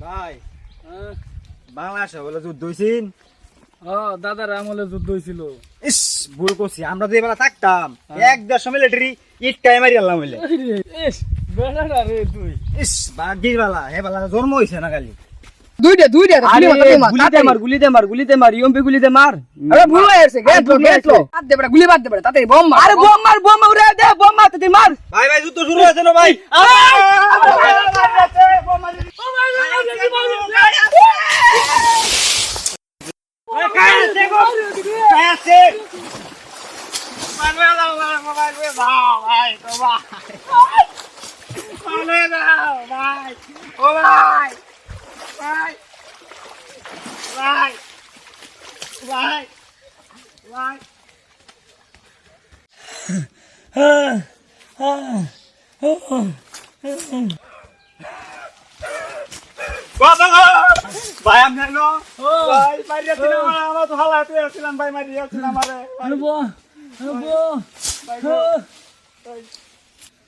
ভাই বাংলাদেশে বলে যুদ্ধ হইছিন। দাদার আমলে যুদ্ধ হয়েছিল। ইস ভুল করছি, আমরা যে বেলা থাকতাম 1-1.5 মিলিটারি ইটকাই মারি আল্লাহ হইলে। বেড়াটা রে তুই। ইস বাগির বেলা হে বেলা জন্ম হইছে না খালি। দুইটা গুলিতে মার ইয়ম্পে গুলিতে মার। আরে ভুল হয়ে গেছে, গেটলো বাদ দে বড়, গুলি বাদ দে বড়, তাতে বম মার। আরে বম মার উড়ে দে, বম মার তুই মার। ভাই ভাই যুদ্ধ শুরু হয়েছে না ভাই। ভাই আমি জানো ভাই মারিয়াছিলাম, আমার তো হালাতে আছিলাম ভাই, মারিয়াছিলাম আমারে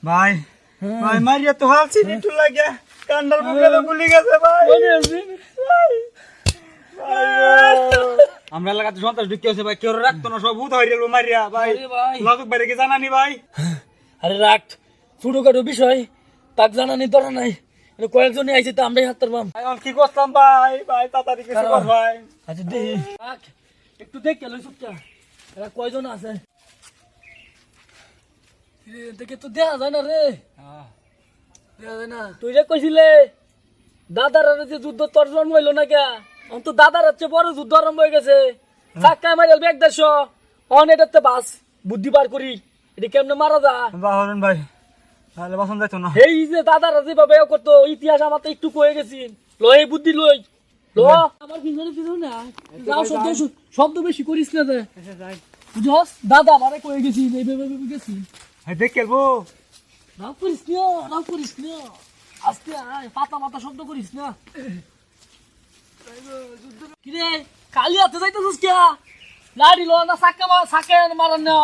ভাই। ভাই মারিয়া তো হালছি একটু লাগে, কান্ডার মুখে তো গুলি গেছে ভাই। আমরা এলাকাতে সন্ত্রাস ঢুকে আছে ভাই, কেউ রাখতো না, সব ভূত হয়ে গেল মারিয়া ভাই। লাজুক বাইরে কি জানানি ভাই? আরে রাখ, ছোটখাটো বিষয় তাক জানানি দরকার নাই। কয়েকজনই আইছে তো আমরাই হাত পারবাম। কি করতাম ভাই? ভাই তাড়াতাড়ি কিছু কর ভাই। আচ্ছা দেখি একটু দেখ গেল চুপটা, এরা কয়জন আছে দেখে তো দেখা যায় না রে, দেখা যায় না। তুই যে কইছিলে দাদার যে যুদ্ধ তোর জন্ম হইলো না কে, এখন তো দাদার হচ্ছে বড় যুদ্ধ আরম্ভ হয়ে গেছে। চাক্কা মারিয়াল ব্যাগ 150 অন এটাতে বাস বুদ্ধি বার করি, এটা কেমনে মারা যা বাহরুন ভাই, তাহলে বাসন যাইতো না। এই যে দাদারা যেভাবে করতো ইতিহাস আমার তো একটু কয়ে গেছি। লো এই বুদ্ধি লই লো, আমার পিছনে পিছনে না যাও, শব্দ বেশি করিস না রে, বুঝছস? দাদা আমারে কয়ে গেছি এইভাবে গেছি। দেখ খেলবো, রাগ করিস না আস্তে আয়, পাতা মাথা শব্দ করিস না। কিরে কালি হাতে যাইতেছিস কে? লাড়ি লো না সাক্কা মারান না।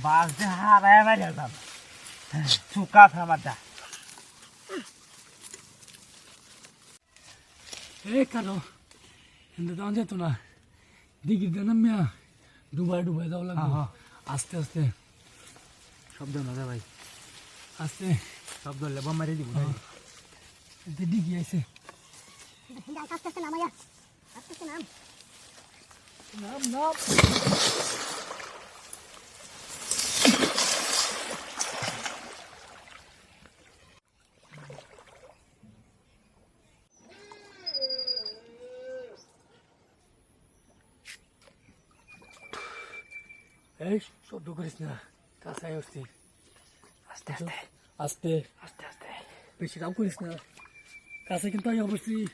বাস যে হারায় মারিয়া যাব চুকা থামাটা। কেন এনে দাম যেত না, দিঘির দেন মিয়া ডুবাই যাওয়া লাগবে। আস্তে আস্তে শব্দ না ভাই, আস্তে শব্দ হলে বোম মারি দিব। দিঘি আইছে, নাম এই শব্দ করিস না, কাছে আসছি। আস্তে আস্তে আস্তে আস্তে আস্তে, বেশি রাম করিস না, কাছে কিন্তু আমি অবশ্যই।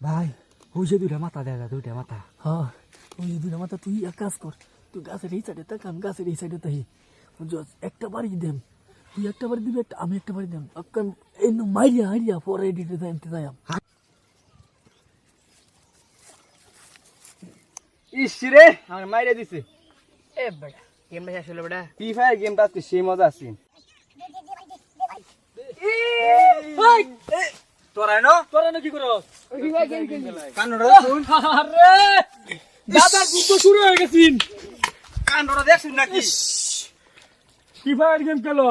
ভাই ওই যে দুইটা মাথা দেখা, দুইটা মাথা। হ্যাঁ ওই যে দুইটা মাথা, তুই এক কাজ কর, তুই গাছের এই সাইডে থাক, আমি গাছের এই সাইডে থাকি। একটা বাড়ি দেন, তুই একটা বাড়ি দিবি, আমি একটা বাড়ি দেন, এই মাইরিয়া হারিয়া পরে এডিটে যাই। ইস রে আমার মাইরে দিছে। এ বেটা গেমটা শেষ হলো বেটা। ফ্রি ফায়ার গেমটা আজকে সেই মজা আছে। তোরা কি করস? কান্নড়া শুন। আরে দাদার যুদ্ধ শুরু হয়ে গেছে, কান্নড়া দেখছুন নাকি? ফ্রি ফায়ার গেম খেলো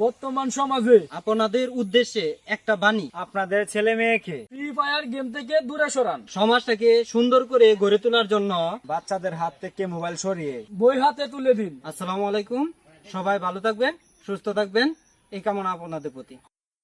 বর্তমান সমাজে। আপনাদের উদ্দেশ্যে একটা বাণী, আপনাদের ছেলে মেয়েকে ফ্রি ফায়ার গেম থেকে দূরে সরান, সমাজটাকে সুন্দর করে গড়ে তোলার জন্য বাচ্চাদের হাত থেকে মোবাইল সরিয়ে বই হাতে তুলে দিন। আসসালামু আলাইকুম। সবাই ভালো থাকবেন, সুস্থ থাকবেন, এই কামনা আপনাদের প্রতি।